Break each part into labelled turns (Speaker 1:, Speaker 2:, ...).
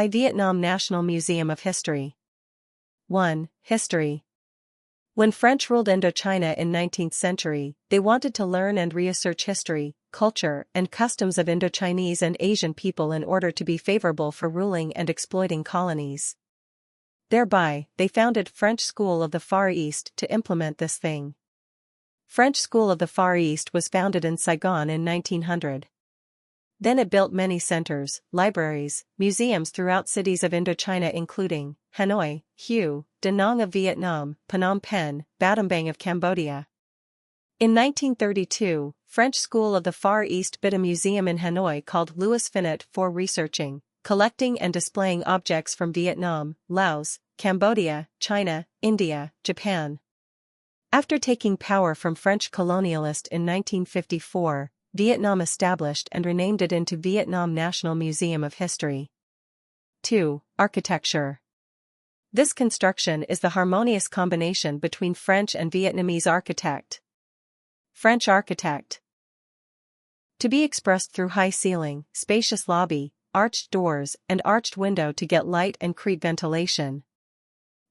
Speaker 1: Vietnam National Museum of History. 1. History. When French ruled Indochina in 19th century, they wanted to learn and research history, culture, and customs of Indochinese and Asian people in order to be favorable for ruling and exploiting colonies. Thereby, they founded French School of the Far East to implement this thing. French School of the Far East was founded in Saigon in 1900. Then it built many centers, libraries, museums throughout cities of Indochina including Hanoi, Hue, Da Nang of Vietnam, Phnom Penh, Battambang of Cambodia. In 1932, French School of the Far East built a museum in Hanoi called Louis Finot for researching, collecting and displaying objects from Vietnam, Laos, Cambodia, China, India, Japan. After taking power from French colonialists in 1954, Vietnam established and renamed it into Vietnam National Museum of History. 2. Architecture. This construction is the harmonious combination between French and Vietnamese architect. French architect. To be expressed through high ceiling, spacious lobby, arched doors, and arched window to get light and create ventilation.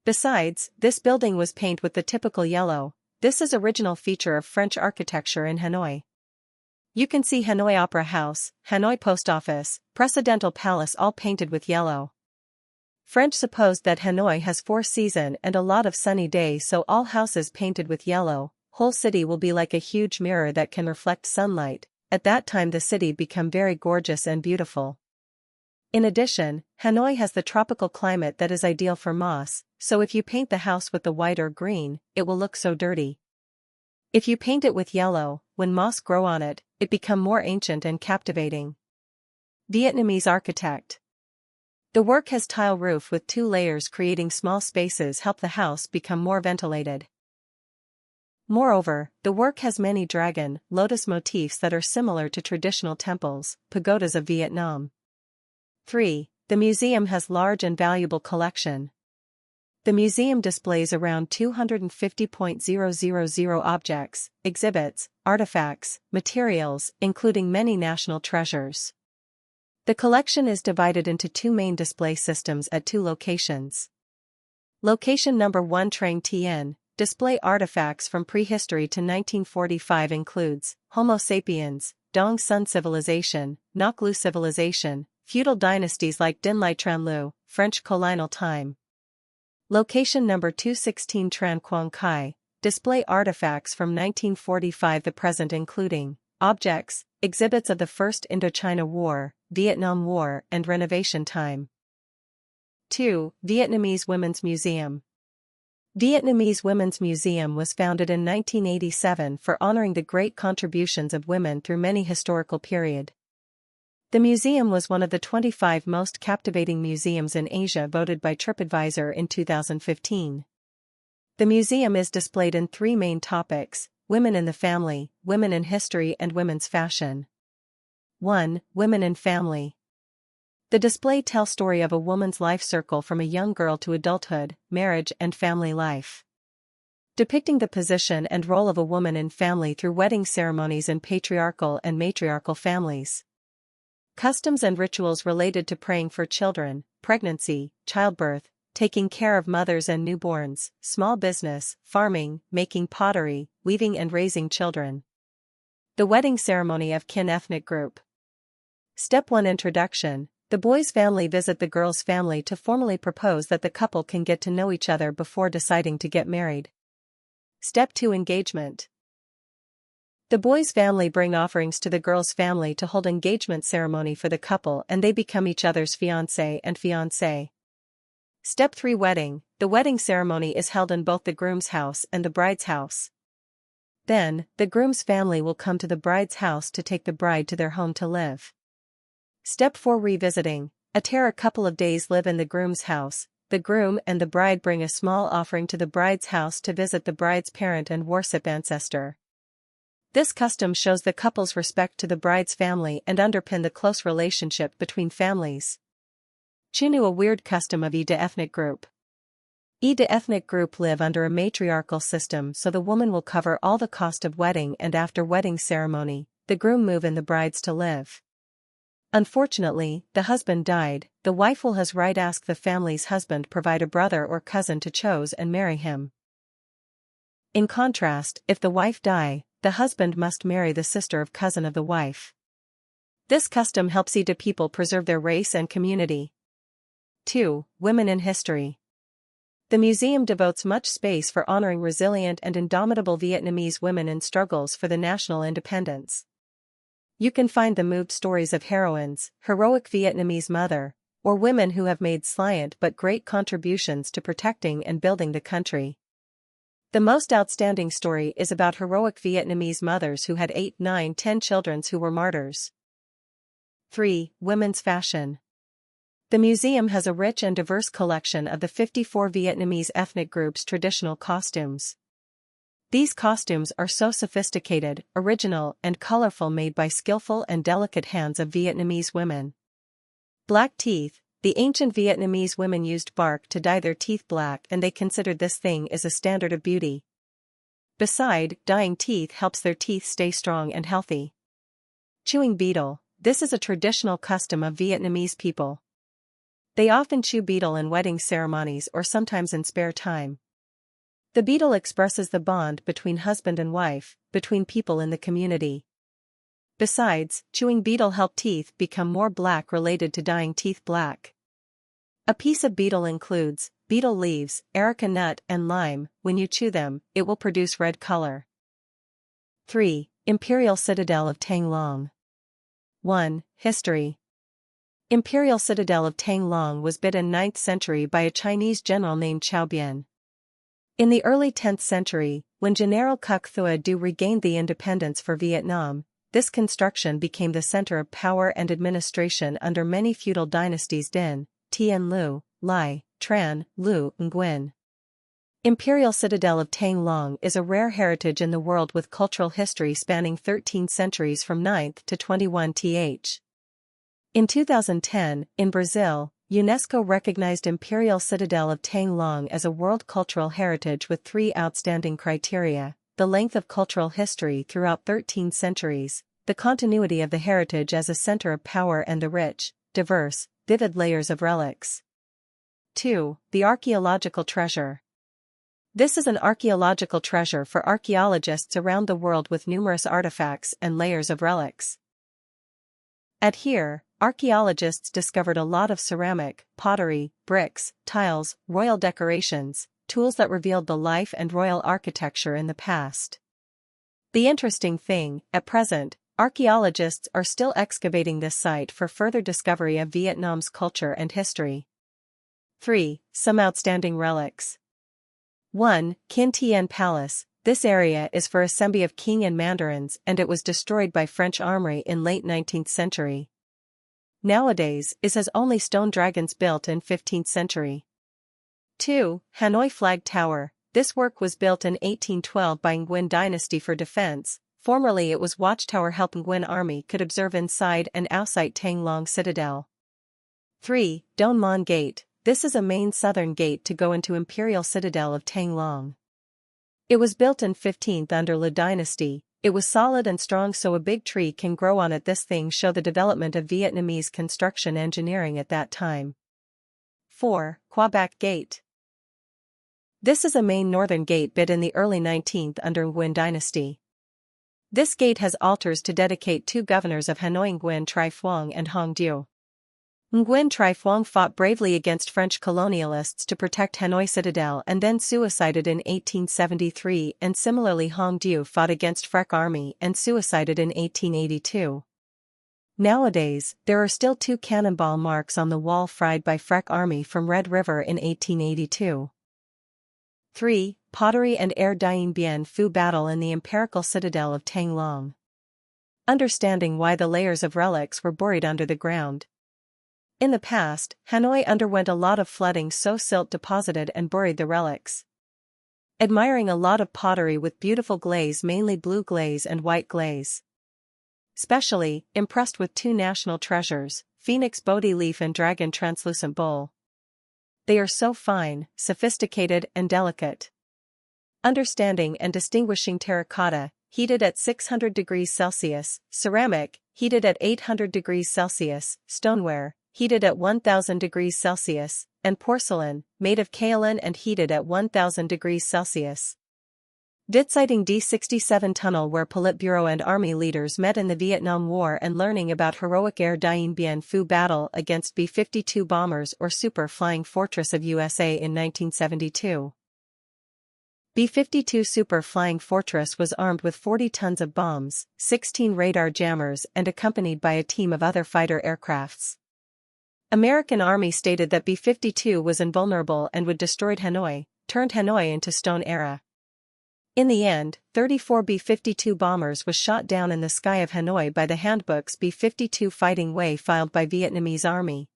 Speaker 1: Besides, this building was painted with the typical yellow. This is original feature of French architecture in Hanoi. You can see Hanoi Opera House, Hanoi Post Office, Presidential Palace all painted with yellow. French supposed that Hanoi has 4 seasons and a lot of sunny days, so all houses painted with yellow, whole city will be like a huge mirror that can reflect sunlight. At that time the city become very gorgeous and beautiful. In addition, Hanoi has the tropical climate that is ideal for moss, so if you paint the house with the white or green, it will look so dirty. If you paint it with yellow, when moss grow on it, it become more ancient and captivating. Vietnamese architect. The work has tile roof with 2 layers, creating small spaces help the house become more ventilated. Moreover, the work has many dragon, lotus motifs that are similar to traditional temples, pagodas of Vietnam. 3. The museum has large and valuable collection. The museum displays around 250,000 objects, exhibits, artifacts, materials, including many national treasures. The collection is divided into 2 main display systems at 2 locations. Location number 1 Trang Tien, display artifacts from prehistory to 1945 includes Homo sapiens, Dong Sun civilization, Ngoc Lu civilization, feudal dynasties like Dinh Lai Tran Lu, French colonial time. Location number 216 Tran Quang Khai, display artifacts from 1945 the present including objects, exhibits of the First Indochina War, Vietnam War and renovation time. 2. Vietnamese Women's Museum. Vietnamese Women's Museum was founded in 1987 for honoring the great contributions of women through many historical period. The museum was one of the 25 most captivating museums in Asia voted by TripAdvisor in 2015. The museum is displayed in 3 main topics: women in the family, women in history and women's fashion. 1. Women in family. The display tells story of a woman's life circle from a young girl to adulthood, marriage and family life. Depicting the position and role of a woman in family through wedding ceremonies in patriarchal and matriarchal families. Customs and rituals related to praying for children, pregnancy, childbirth, taking care of mothers and newborns, small business, farming, making pottery, weaving and raising children. The wedding ceremony of kin ethnic group. Step 1 Introduction. The boy's family visit the girl's family to formally propose that the couple can get to know each other before deciding to get married. Step 2 Engagement. The boy's family bring offerings to the girl's family to hold engagement ceremony for the couple and they become each other's fiancé and fiancée. Step 3 Wedding. The wedding ceremony is held in both the groom's house and the bride's house. Then, the groom's family will come to the bride's house to take the bride to their home to live. Step 4 Revisiting. After a couple of days live in the groom's house, the groom and the bride bring a small offering to the bride's house to visit the bride's parent and worship ancestor. This custom shows the couple's respect to the bride's family and underpin the close relationship between families. Chunu, a weird custom of Ida ethnic group. Ida ethnic group live under a matriarchal system, so the woman will cover all the cost of wedding and after wedding ceremony, the groom move in the brides to live. Unfortunately, the husband died, the wife will has right ask the family's husband provide a brother or cousin to chose and marry him. In contrast, if the wife die, the husband must marry the sister of cousin of the wife. This custom helps Ida people preserve their race and community. 2. Women in history. The museum devotes much space for honoring resilient and indomitable Vietnamese women in struggles for the national independence. You can find the moved stories of heroines, heroic Vietnamese mother, or women who have made slight but great contributions to protecting and building the country. The most outstanding story is about heroic Vietnamese mothers who had 8, 9, 10 children who were martyrs. 3. Women's fashion. The museum has a rich and diverse collection of the 54 Vietnamese ethnic groups' traditional costumes. These costumes are so sophisticated, original, and colorful, made by skillful and delicate hands of Vietnamese women. Black teeth. The ancient Vietnamese women used bark to dye their teeth black, and they considered this thing as a standard of beauty. Beside, dyeing teeth helps their teeth stay strong and healthy. Chewing betel. This is a traditional custom of Vietnamese people. They often chew betel in wedding ceremonies or sometimes in spare time. The betel expresses the bond between husband and wife, between people in the community. Besides, chewing betel helps teeth become more black, related to dyeing teeth black. A piece of betel includes betel leaves, areca nut, and lime. When you chew them, it will produce red color. 3. Imperial Citadel of Tang Long. 1. History. Imperial Citadel of Tang Long was built in 9th century by a Chinese general named Chao Bien. In the early 10th century, when General Cuc Thua Du regained the independence for Vietnam, this construction became the center of power and administration under many feudal dynasties: Dinh, Tien Lu, Lai, Tran, Lu, Nguyen. Imperial Citadel of Tang Long is a rare heritage in the world with cultural history spanning 13 centuries from 9th to 21th. In 2010, in Brazil, UNESCO recognized Imperial Citadel of Tang Long as a World Cultural Heritage with 3 outstanding criteria: the length of cultural history throughout 13 centuries, the continuity of the heritage as a center of power, and the rich, diverse, vivid layers of relics. 2. The archaeological treasure. This is an archaeological treasure for archaeologists around the world with numerous artifacts and layers of relics. At here, archaeologists discovered a lot of ceramic, pottery, bricks, tiles, royal decorations, tools that revealed the life and royal architecture in the past. The interesting thing, at present, archaeologists are still excavating this site for further discovery of Vietnam's culture and history. 3. Some outstanding relics. 1. Kinh Tien Palace. This area is for assembly of king and mandarins, and it was destroyed by French army in late 19th century. Nowadays, it has only stone dragons built in 15th century. 2. Hanoi Flag Tower. This work was built in 1812 by Nguyen dynasty for defense. Formerly it was watchtower help Nguyen army could observe inside and outside Tang Long Citadel. 3. Don Mon Gate. This is a main southern gate to go into Imperial Citadel of Tang Long. It was built in 15th under Le dynasty. It was solid and strong so a big tree can grow on it. This thing show the development of Vietnamese construction engineering at that time. 4. Quebec Gate. This is a main northern gate built in the early 19th under Nguyen dynasty. This gate has altars to dedicate 2 governors of Hanoi, Nguyen Tri Phuong and Hong Dieu. Nguyen Tri Phuong fought bravely against French colonialists to protect Hanoi Citadel and then suicided in 1873, and similarly Hong Dieu fought against French army and suicided in 1882. Nowadays, there are still 2 cannonball marks on the wall fried by French army from Red River in 1882. 3. Pottery and Air Dien Bien Phu battle in the Imperial Citadel of Tang Long. Understanding why the layers of relics were buried under the ground. In the past, Hanoi underwent a lot of flooding, so silt deposited and buried the relics. Admiring a lot of pottery with beautiful glaze, mainly blue glaze and white glaze. Specially, impressed with 2 national treasures, Phoenix Bodhi leaf and Dragon translucent bowl. They are so fine, sophisticated and delicate. Understanding and distinguishing terracotta. heated at 600 degrees Celsius, ceramic, heated at 800 degrees Celsius, stoneware, heated at 1000 degrees Celsius, and porcelain, made of kaolin and heated at 1000 degrees Celsius. Sighting D-67 tunnel where Politburo and Army leaders met in the Vietnam War and learning about heroic Air Dien Bien Phu battle against B-52 bombers or Super Flying Fortress of USA in 1972. B-52 Super Flying Fortress was armed with 40 tons of bombs, 16 radar jammers and accompanied by a team of other fighter aircrafts. American Army stated that B-52 was invulnerable and would destroy Hanoi, turned Hanoi into stone era. In the end, 34 B-52 bombers was shot down in the sky of Hanoi by the handbooks B-52 Fighting Way filed by Vietnamese Army.